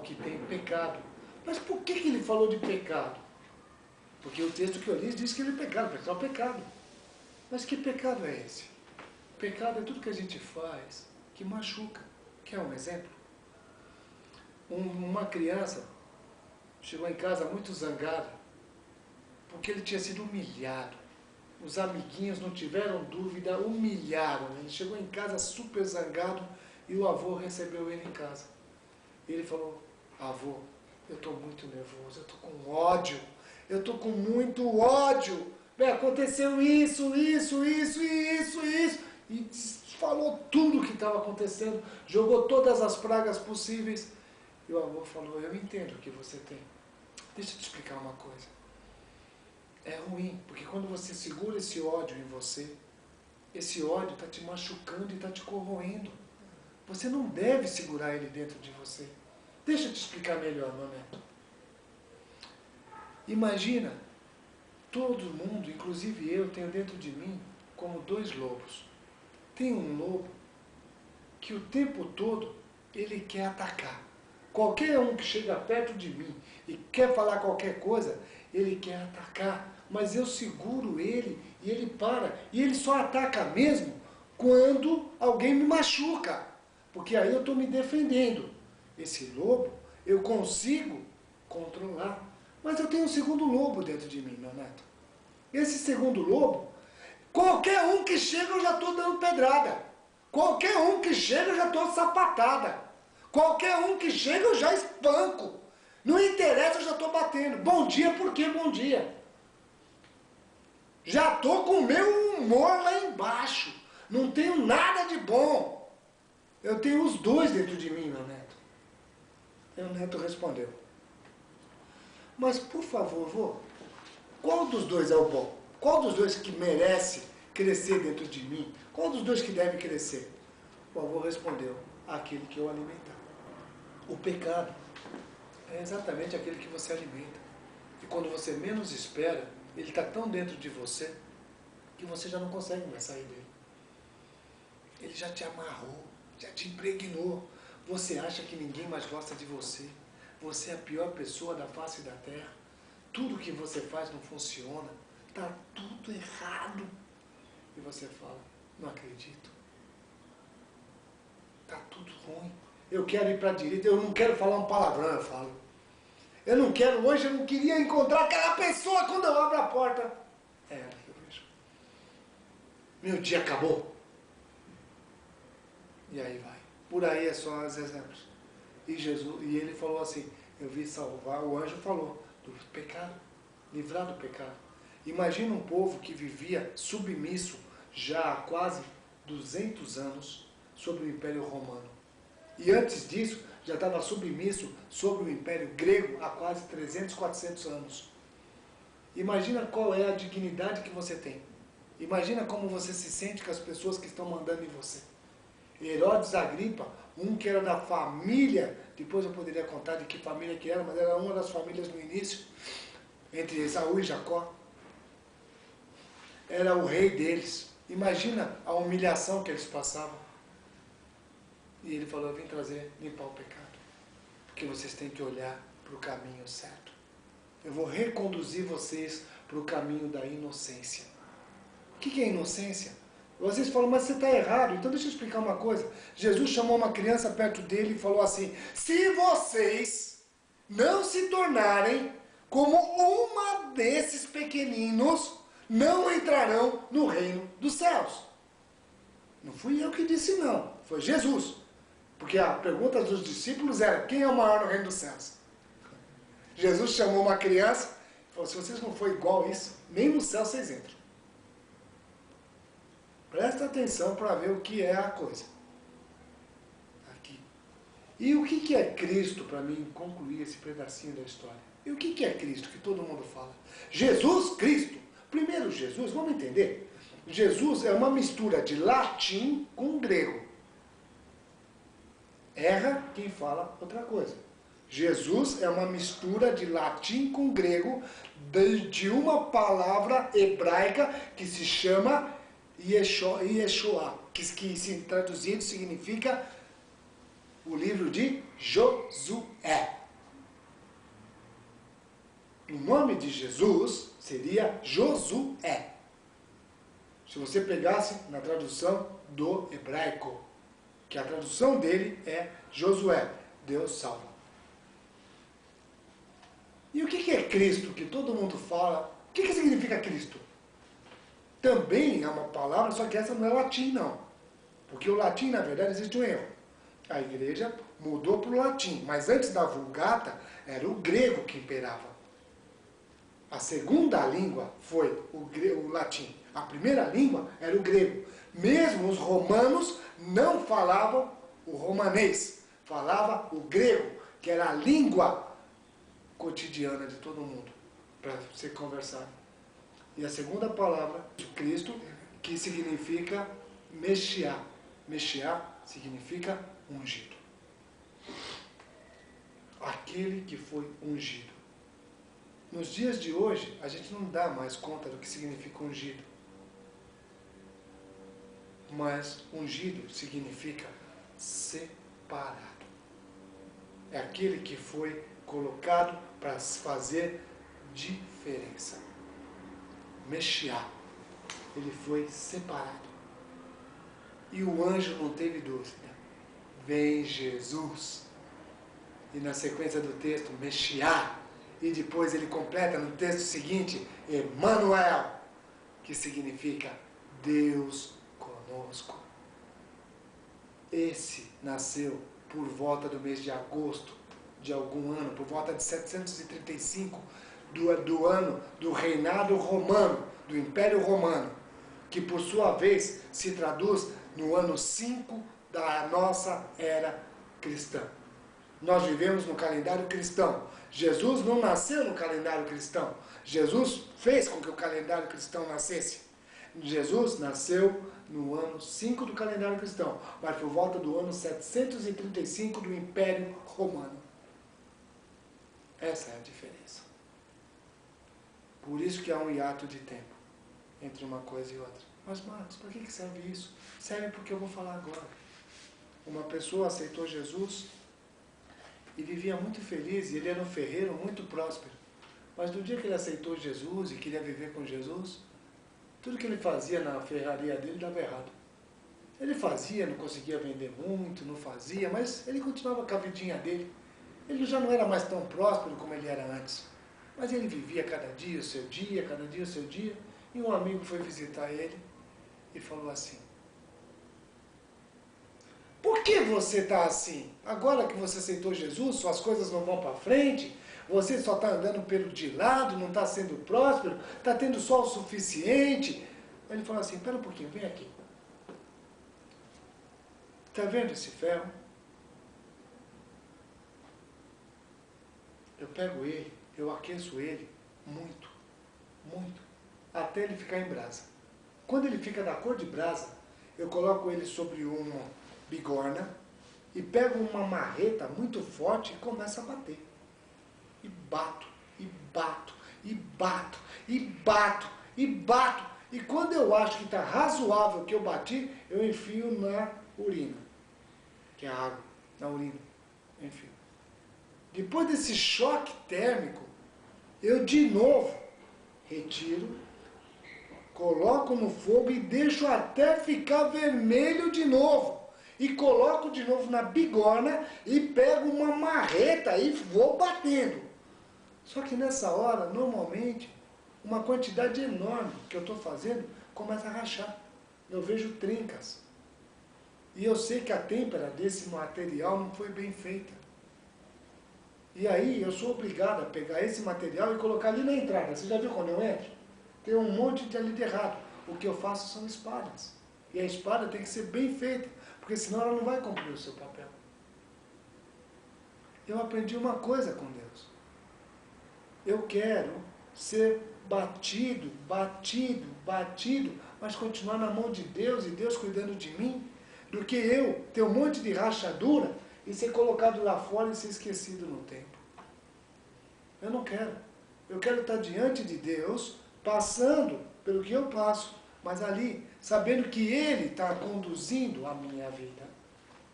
que tem pecado. Mas por que ele falou de pecado? Porque o texto que eu li diz que ele é pecado, porque é o pecado. Mas que pecado é esse? Pecado é tudo que a gente faz que machuca. Quer um exemplo? Uma criança chegou em casa muito zangada, porque ele tinha sido humilhado. Os amiguinhos não tiveram dúvida, humilharam. Ele chegou em casa super zangado e o avô recebeu ele em casa. Ele falou: avô, eu estou muito nervoso, eu estou com ódio, eu estou com muito ódio. Bem, aconteceu isso, e falou tudo o que estava acontecendo, jogou todas as pragas possíveis. E o avô falou: eu entendo o que você tem. Deixa eu te explicar uma coisa. É ruim, porque quando você segura esse ódio em você, esse ódio está te machucando e está te corroendo. Você não deve segurar ele dentro de você. Deixa eu te explicar melhor, meu neto. Imagina, todo mundo, inclusive eu, tenho dentro de mim como dois lobos. Tem um lobo que o tempo todo ele quer atacar. Qualquer um que chega perto de mim e quer falar qualquer coisa, ele quer atacar. Mas eu seguro ele e ele para. E ele só ataca mesmo quando alguém me machuca. Porque aí eu estou me defendendo. Esse lobo eu consigo controlar. Mas eu tenho um segundo lobo dentro de mim, meu neto. Esse segundo lobo, qualquer um que chega eu já estou dando pedrada. Qualquer um que chega eu já estou sapatada. Qualquer um que chega eu já espanco. Não interessa, eu já estou batendo. Bom dia, por que bom dia? Já estou com o meu humor lá embaixo. Não tenho nada de bom. Eu tenho os dois dentro de mim, meu neto. E o neto respondeu: mas por favor, vô, qual dos dois é o bom? Qual dos dois que merece crescer dentro de mim? Qual dos dois que deve crescer? O avô respondeu: aquele que eu alimentar. O pecado é exatamente aquele que você alimenta. E quando você menos espera, ele está tão dentro de você que você já não consegue mais sair dele. Ele já te amarrou, já te impregnou. Você acha que ninguém mais gosta de você. Você é a pior pessoa da face da terra. Tudo que você faz não funciona. Está tudo errado. E você fala: não acredito. Está tudo ruim. Eu quero ir para a direita, eu não quero falar um palavrão, eu falo. Eu não quero, hoje eu não queria encontrar aquela pessoa quando eu abro a porta. É ela que eu vejo. Meu dia acabou. E aí vai. Por aí é só os exemplos. E ele falou assim: eu vi salvar, o anjo falou, do pecado, livrar do pecado. Imagina um povo que vivia submisso já há quase 200 anos sobre o Império Romano. E antes disso, já estava submisso sobre o Império Grego há quase 300, 400 anos. Imagina qual é a dignidade que você tem. Imagina como você se sente com as pessoas que estão mandando em você. Herodes Agripa, um que era da família, depois eu poderia contar de que família que era, mas era uma das famílias no início, entre Esaú e Jacó. Era o rei deles. Imagina a humilhação que eles passavam. E ele falou: eu vim limpar o pecado. Porque vocês têm que olhar para o caminho certo. Eu vou reconduzir vocês para o caminho da inocência. O que é inocência? Vocês falam: mas você está errado. Então deixa eu explicar uma coisa. Jesus chamou uma criança perto dele e falou assim: se vocês não se tornarem como uma desses pequeninos, não entrarão no reino dos céus. Não fui eu que disse não, foi Jesus. Porque a pergunta dos discípulos era: quem é o maior no reino dos céus? Jesus chamou uma criança e falou: se vocês não forem igual a isso, nem no céu vocês entram. Presta atenção para ver o que é a coisa. Aqui. E o que é Cristo, para mim concluir esse pedacinho da história? E o que é Cristo, que todo mundo fala? Jesus Cristo. Primeiro Jesus, vamos entender? Jesus é uma mistura de latim com grego. Erra quem fala outra coisa. Jesus é uma mistura de latim com grego de uma palavra hebraica que se chama Yeshua, que se traduzido significa o livro de Josué. de Jesus seria Josué. Se você pegasse na tradução do hebraico, que a tradução dele é Josué, Deus salva. E o que é Cristo, que todo mundo fala? O que significa Cristo? Também é uma palavra, só que essa não é latim, não. Porque o latim, na verdade, existe um erro. A igreja mudou para o latim, mas antes da Vulgata, era o grego que imperava. A segunda língua foi o latim. A primeira língua era o grego. Mesmo os romanos não falavam o romanês, falava o grego, que era a língua cotidiana de todo mundo, para se conversar. E a segunda palavra, de Cristo, que significa Meshiá. Meshiá significa ungido. Aquele que foi ungido. Nos dias de hoje, a gente não dá mais conta do que significa ungido. Mas ungido significa separado. É aquele que foi colocado para fazer diferença. Meshiá. Ele foi separado. E o anjo não teve dúvida. Vem Jesus. E na sequência do texto, Meshiá. E depois ele completa no texto seguinte, Emanuel, que significa Deus conosco. Esse nasceu por volta do mês de agosto de algum ano, por volta de 735 do ano do reinado romano, do Império Romano, que por sua vez se traduz no ano 5 da nossa era cristã. Nós vivemos no calendário cristão. Jesus não nasceu no calendário cristão. Jesus fez com que o calendário cristão nascesse. Jesus nasceu no ano 5 do calendário cristão, mas por volta do ano 735 do Império Romano. Essa é a diferença. Por isso que há um hiato de tempo entre uma coisa e outra. Mas, Marcos, para que serve isso? Serve porque eu vou falar agora. Uma pessoa aceitou Jesus e vivia muito feliz, e ele era um ferreiro muito próspero. Mas no dia que ele aceitou Jesus e queria viver com Jesus, tudo que ele fazia na ferraria dele dava errado. Ele fazia, não conseguia vender muito, não fazia, mas ele continuava com a vidinha dele. Ele já não era mais tão próspero como ele era antes. Mas ele vivia cada dia o seu dia, cada dia o seu dia. E um amigo foi visitar ele e falou assim: por que você está assim? Agora que você aceitou Jesus, suas coisas não vão para frente, você só está andando pelo de lado, não está sendo próspero, está tendo só o suficiente. Ele falou assim: espera um pouquinho, vem aqui. Está vendo esse ferro? Eu pego ele, eu aqueço ele muito, muito, até ele ficar em brasa. Quando ele fica da cor de brasa, eu coloco ele sobre uma bigorna e pego uma marreta muito forte e começo a bater. E bato, e bato, e bato, e bato, e bato. E quando eu acho que está razoável que eu bati, eu enfio na urina, que é a água, na urina, enfio. Depois desse choque térmico, eu de novo retiro, coloco no fogo e deixo até ficar vermelho de novo. E coloco de novo na bigorna e pego uma marreta e vou batendo. Só que nessa hora, normalmente, uma quantidade enorme que eu estou fazendo começa a rachar. Eu vejo trincas. E eu sei que a têmpera desse material não foi bem feita. E aí eu sou obrigado a pegar esse material e colocar ali na entrada. Você já viu quando eu entro? Tem um monte de ali de errado. O que eu faço são espadas. E a espada tem que ser bem feita, porque senão ela não vai cumprir o seu papel. Eu aprendi uma coisa com Deus. Eu quero ser batido, batido, batido, mas continuar na mão de Deus e Deus cuidando de mim, do que eu ter um monte de rachadura e ser colocado lá fora e ser esquecido no tempo. Eu não quero. Eu quero estar diante de Deus, passando pelo que eu passo, mas ali, sabendo que Ele está conduzindo a minha vida.